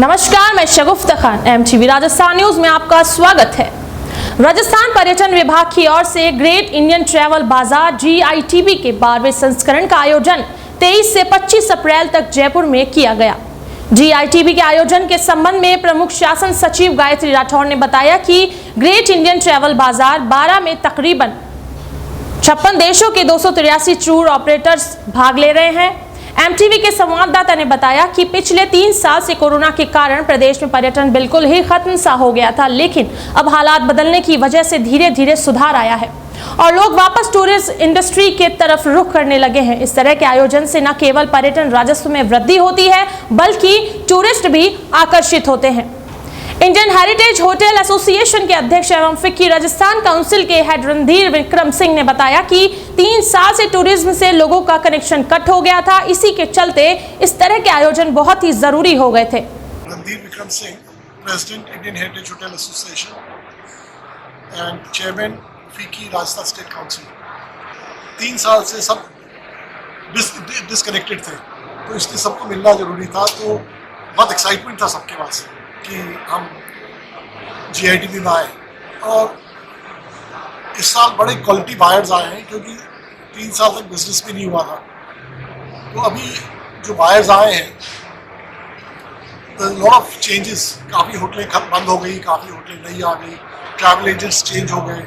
नमस्कार, मैं शगुफ्ता Khan, MTV Rajasthan news में आपका स्वागत है। राजस्थान पर्यटन विभाग की ओर से ग्रेट इंडियन ट्रैवल बाजार GITB के 12वें संस्करण का आयोजन 23 से 25 अप्रैल तक जयपुर में किया गया। GITB के आयोजन के संबंध में प्रमुख शासन सचिव गायत्री राठौर ने बताया कि ग्रेट इंडियन ट्रैवल बाजार 12 में तकरीबन 56 देशों के 283 टूर ऑपरेटर्स भाग ले रहे हैं। MTV के संवाददाता ने बताया कि पिछले 3 साल से कोरोना के कारण प्रदेश में पर्यटन बिल्कुल ही खत्म सा हो गया था, लेकिन अब हालात बदलने की वजह से धीरे धीरे सुधार आया है और लोग वापस टूरिज्म इंडस्ट्री के तरफ रुख करने लगे हैं। इस तरह के आयोजन से न केवल पर्यटन राजस्व में वृद्धि होती है, बल्कि टूरिस्ट भी आकर्षित होते हैं। इंडियन हेरिटेज होटल एसोसिएशन के अध्यक्ष एवं फिक्की राजस्थान काउंसिल के हेड रणधीर विक्रम सिंह ने बताया कि 3 साल से टूरिज्म से लोगों का कनेक्शन कट हो गया था। इसी के चलते इस तरह के आयोजन बहुत ही जरूरी हो गए थे। Randhir Vikram Singh, president Indian heritage hotel association and chairman FICCI Rajasthan state council. 3 साल से सब डिस्कनेक्टेड थे, तो इसलिए सबको मिलना जरूरी था। तो बहुत एक्साइटमेंट था सबके पास कि हम GITB में आए, और इस साल बड़े क्वालिटी बायर्स आए हैं, क्योंकि 3 साल तक बिजनेस भी नहीं हुआ था। तो अभी जो बायर्स आए हैं, लॉट ऑफ चेंजेस, काफ़ी होटलें बंद हो गई, काफ़ी होटलें नई आ गई, ट्रैवल एजेंट्स चेंज हो गए।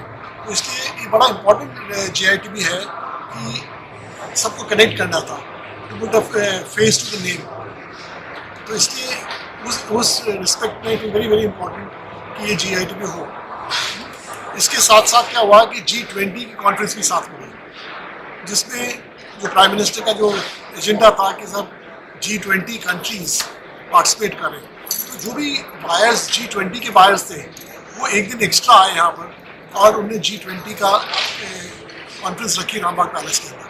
तो इसलिए ये बड़ा इम्पोर्टेंट GITB है कि सबको कनेक्ट करना था, to put a face to the name. तो इसलिए उस रिस्पेक्ट में इट वेरी वेरी इम्पोर्टेंट कि ये GITB हो। इसके साथ साथ क्या हुआ कि G20 की कॉन्फ्रेंस भी साथ में हुई, जिसमें जो प्राइम मिनिस्टर का जो एजेंडा था कि सब G20 कंट्रीज पार्टिसिपेट करें। तो जो भी बायर्स G20 के बायर्स थे, वो एक दिन एक्स्ट्रा आए यहाँ पर, और उन्होंने G20 का कॉन्फ्रेंस रखी रामबाग पैलेस के अंदर,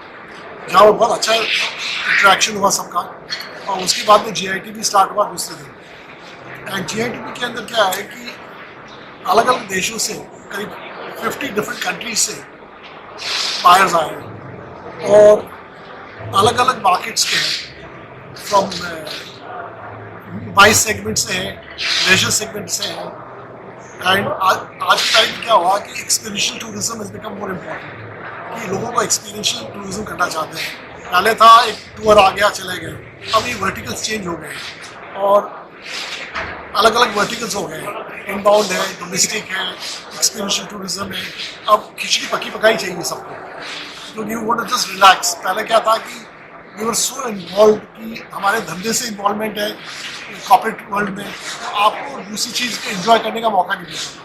जहाँ बहुत अच्छा इंटरेक्शन हुआ सबका। और उसके बाद में GITB स्टार्ट हुआ दूसरे दिन। एंड GITB के अंदर क्या है कि अलग अलग देशों से करीब 50 डिफरेंट कंट्रीज से बायर्स आए हैं, और अलग अलग मार्केट्स के हैं। फ्रॉम बाइस सेगमेंट से हैं, लेजर सेगमेंट से हैं। एंड आज के टाइम में क्या हुआ कि experiential tourism is become more important, कि लोगों को एक्सपीरियंशियल टूरिज्म करना चाहते हैं। पहले था एक टूर आ गया चले गए, अब ये वर्टिकल्स चेंज हो गए और अलग अलग वर्टिकल्स हो गए। इनबाउंड है, डोमेस्टिक है, एक्सपीरियंशियल टूरिज्म है। अब खिचड़ी पकी पकाई चाहिए सबको, क्योंकि you want to just relax. पहले क्या था कि वी वर सो इन्वॉल्व कि हमारे धंधे से इन्वॉल्वमेंट है कॉर्पोरेट वर्ल्ड में, तो आपको दूसरी चीज़ को एंजॉय करने का मौका नहीं मिलता।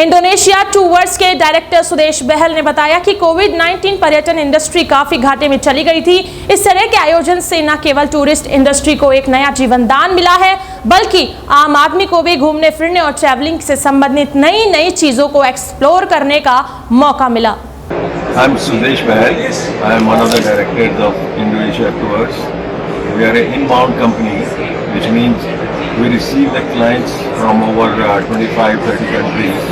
इंडोनेशिया टूवर्स के डायरेक्टर सुदेश बहल ने बताया कि कोविड-19 पर्यटन इंडस्ट्री काफी घाटे में चली गई थी। इस तरह के आयोजन से न केवल टूरिस्ट इंडस्ट्री को एक नया जीवन दान मिला है, बल्कि आम आदमी को भी घूमने फिरने और ट्रैवलिंग से संबंधित नई नई चीजों को एक्सप्लोर करने का मौका मिला। I'm Sudesh Bahal. I am one of the directors of Indonesia Tours. We are an inbound company, which means we receive the clients from over 25-30 countries,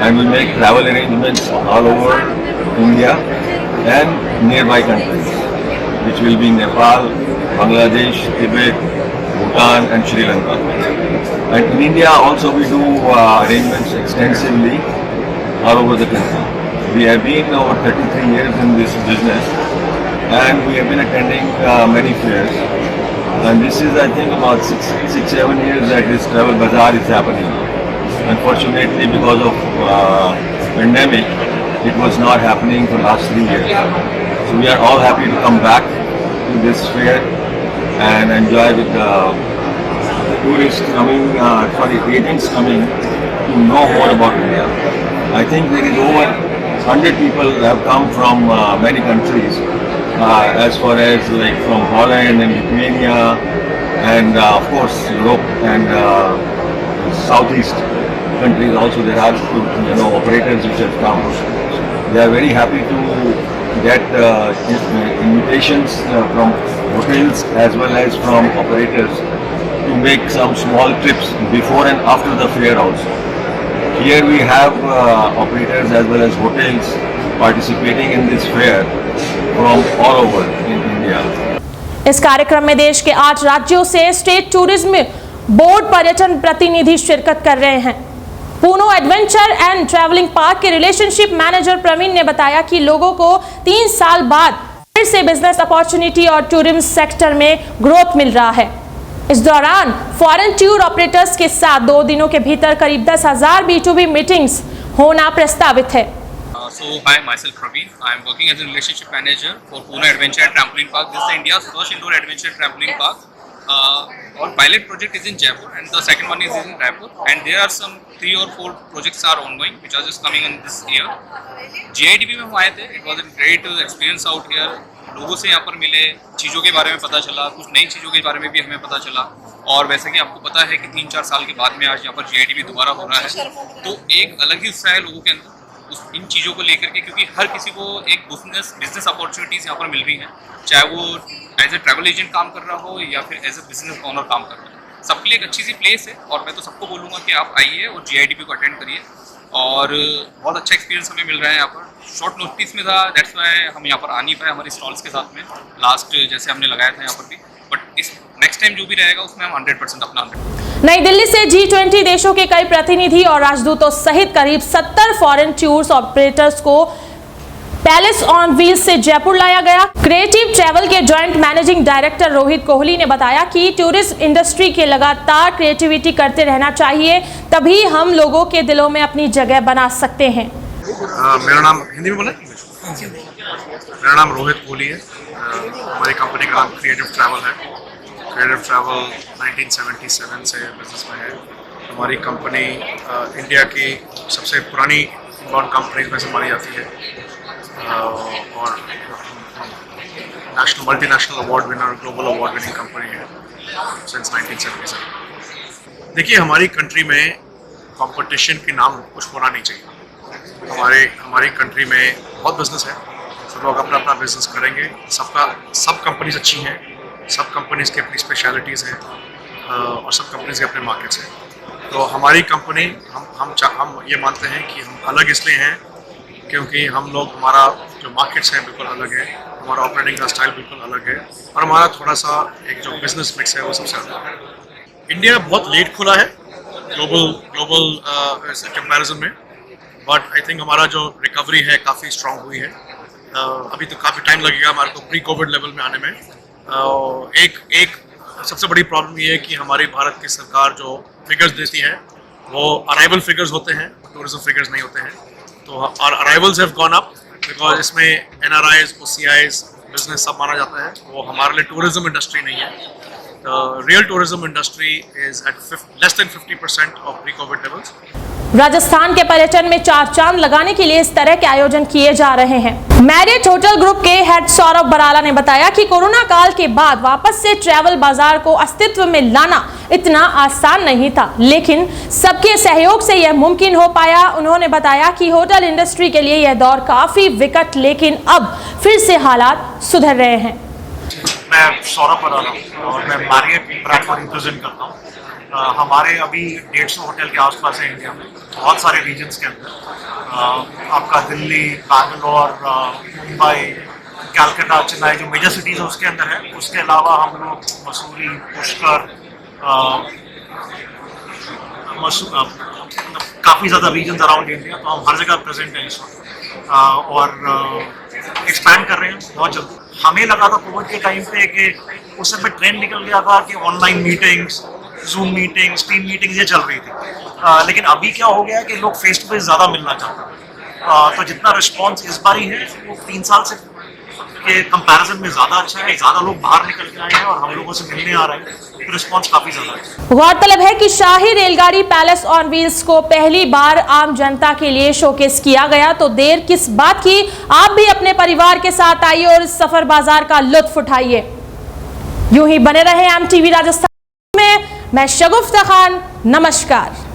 and we make travel arrangements all over India and nearby countries, which will be Nepal, Bangladesh, Tibet, Bhutan and Sri Lanka. And in India also we do arrangements extensively all over the country. We have been over 33 years in this business, and we have been attending many fairs. And this is, I think, about 6-7 years that this travel bazaar is happening. Unfortunately, because of pandemic, it was not happening for last 3 years. So we are all happy to come back to this fair and enjoy with the tourists coming, agents coming to know more about India. I think there is over 100 people have come from many countries, as far as like from Holland and Lithuania, and of course Europe and Southeast countries also. There are operators which have come. They are very happy to get invitations from hotels as well as from operators to make some small trips before and after the fair also. Here we have operators as well as hotels participating in this fair from all over in India. इस कार्यक्रम में देश के 8 राज्यों से state tourism board पर्यटन प्रतिनिधि शिरकत कर रहे हैं। पूनो एडवेंचर एंड ट्रैवलिंग पार्क के रिलेशनशिप मैनेजर प्रवीण ने बताया कि लोगों को 3 साल बाद फिर से बिजनेस अपॉर्चुनिटी और टूरिज्म सेक्टर में ग्रोथ मिल रहा है। इस दौरान फॉरेन टूर ऑपरेटर्स के साथ 2 दिनों के भीतर करीब 10,000 B2B मीटिंग्स होना प्रस्तावित है। So hi, myself Praveen. I am working as a relationship manager for Pune Adventure and Trampoline Park. This is India's first indoor adventure trampoline park. Our pilot project is in Jaipur and the second one is in Raipur. And there are some 3 or 4 projects are ongoing which are just coming in this year. GITB में हम आए थे. It was a great experience out here. लोगों से यहाँ पर मिले, चीज़ों के बारे में पता चला, कुछ नई चीज़ों के बारे में भी हमें पता चला। और वैसे कि आपको पता है कि 3-4 साल के बाद में आज यहाँ पर GITB दोबारा हो रहा है, तो एक अलग ही उत्साह है लोगों के अंदर इन चीज़ों को लेकर के, क्योंकि हर किसी को एक बिजनेस अपॉर्चुनिटीज़ यहाँ पर मिल रही हैं, चाहे वो एज ए ट्रैवल एजेंट काम कर रहा हो या फिर एज ए बिजनेस ओनर काम कर रहा हो। सबके लिए एक अच्छी सी प्लेस है और मैं तो सबको बोलूँगा कि आप आइए और GITB को अटेंड करिए और बहुत अच्छा एक्सपीरियंस हमें मिल रहा है यहाँ पर। शॉर्ट नोटिस में था, दैट्स वाई हम यहाँ पर आ नहीं पाए हमारे स्टॉल्स के साथ में, लास्ट जैसे हमने लगाया था यहाँ पर भी, बट इस नेक्स्ट टाइम जो भी रहेगा उसमें हम 100% अपना नई दिल्ली से G20 देशों के कई प्रतिनिधि और राजदूतों सहित करीब 70 फॉरेन टूर्स ऑपरेटर्स को पैलेस ऑन व्हील्स से जयपुर लाया गया। क्रिएटिव ट्रैवल के joint managing director Rohit Kohli ने बताया कि टूरिस्ट इंडस्ट्री के लगातार क्रिएटिविटी करते रहना चाहिए, तभी हम लोगों के दिलों में अपनी जगह बना सकते हैं। मेरा नाम हिंदी में बोला, मेरा नाम रोहित कोहली है। हमारी कंपनी का नाम क्रिएटिव ट्रैवल है। क्रिएटिव ट्रैवल 1977 से बिजनेस में है। हमारी कंपनी इंडिया की सबसे पुरानी इनबाउंड कंपनीज में से मानी जाती है और multinational award winner, global award winning company है सिंस 1977। देखिए, हमारी कंट्री में कंपटीशन के नाम कुछ होना नहीं चाहिए। हमारी कंट्री में बहुत बिजनेस है, सब लोग अपना अपना बिजनेस करेंगे। सब कंपनीज अच्छी हैं, सब कंपनीज की अपनी स्पेशलिटीज़ हैं और सब कंपनीज के अपने मार्केट्स हैं। तो हमारी कंपनी हम ये मानते हैं कि हम अलग इसलिए हैं क्योंकि हमारा जो मार्केट्स हैं बिल्कुल अलग है, हमारा ऑपरेटिंग का स्टाइल बिल्कुल अलग है और हमारा थोड़ा सा एक जो बिजनेस मिक्स है वो सबसे अलग है। इंडिया बहुत लेट खुला है ग्लोबल कंपैरिजन में, बट आई थिंक हमारा जो रिकवरी है काफ़ी स्ट्रांग हुई है। अभी तो काफ़ी टाइम लगेगा हमारे को प्री कोविड लेवल में आने में। एक सबसे बड़ी प्रॉब्लम ये है कि हमारी भारत की सरकार जो फिगर्स देती है वो अराइवल फिगर्स होते हैं, टूरिज्म फिगर्स नहीं होते हैं। तो और arrivals have gone up because इसमें NRIs, OCIs बिजनेस सब माना जाता है। वो हमारे लिए टूरिज्म इंडस्ट्री नहीं है। Real tourism industry is at less than 50% of pre covid levels. Rajasthan के पर्यटन में 4 चांद लगाने के लिए इस तरह के आयोजन किए जा रहे हैं। मैरियट होटल ग्रुप के हेड सौरभ बराला ने बताया कि कोरोना काल के बाद वापस से ट्रैवल बाजार को अस्तित्व में लाना इतना आसान नहीं था, लेकिन सबके सहयोग से यह मुमकिन हो पाया। उन्होंने बताया कि होटल इंडस्ट्री के लिए यह दौर काफी विकट, लेकिन अब फिर से हालात सुधर रहे हैं। मैं सौरभ बराला और मैं मैरियट ब्रांड को रिप्रेजेंट करता हूँ। हमारे अभी 150 होटल के आसपास है इंडिया में, बहुत सारे रीजन्स के अंदर। आपका दिल्ली, बैंगलोर, मुंबई, कलकत्ता, चेन्नई जो मेजर सिटीज़ है उसके अंदर है। उसके अलावा हम लोग मसूरी, पुष्कर, काफ़ी ज़्यादा रीजन्स अराउंड इंडिया, तो हम हर जगह प्रेजेंट हैं इस वक्त और एक्सपैंड कर रहे हैं बहुत जल्दी। हमें लगा था कोविड के टाइम पे कि उस समय ट्रेंड निकल गया था कि online meetings, zoom meetings, team meetings ये चल रही थी, लेकिन अभी क्या हो गया कि लोग फेस टू फेस ज़्यादा मिलना चाहते हैं। तो जितना रिस्पॉन्स इस बार ही है वो 3 साल से के कंपैरिजन में ज़्यादा अच्छा है। ज़्यादा लोग बाहर निकल के आए हैं और हम लोगों से मिलने आ रहे हैं, तो रिस्पॉन्स काफ़ी ज़्यादा है। गौरतलब है कि शाही रेलगाड़ी पैलेस ऑन व्हील्स को पहली बार आम जनता के लिए शोकेस किया गया, तो देर किस बात की, आप भी अपने परिवार के साथ आइए और इस सफर बाजार का लुत्फ उठाइए। यूं ही बने रहे MTV राजस्थान में। मैं शगुफ्ता खान, नमस्कार।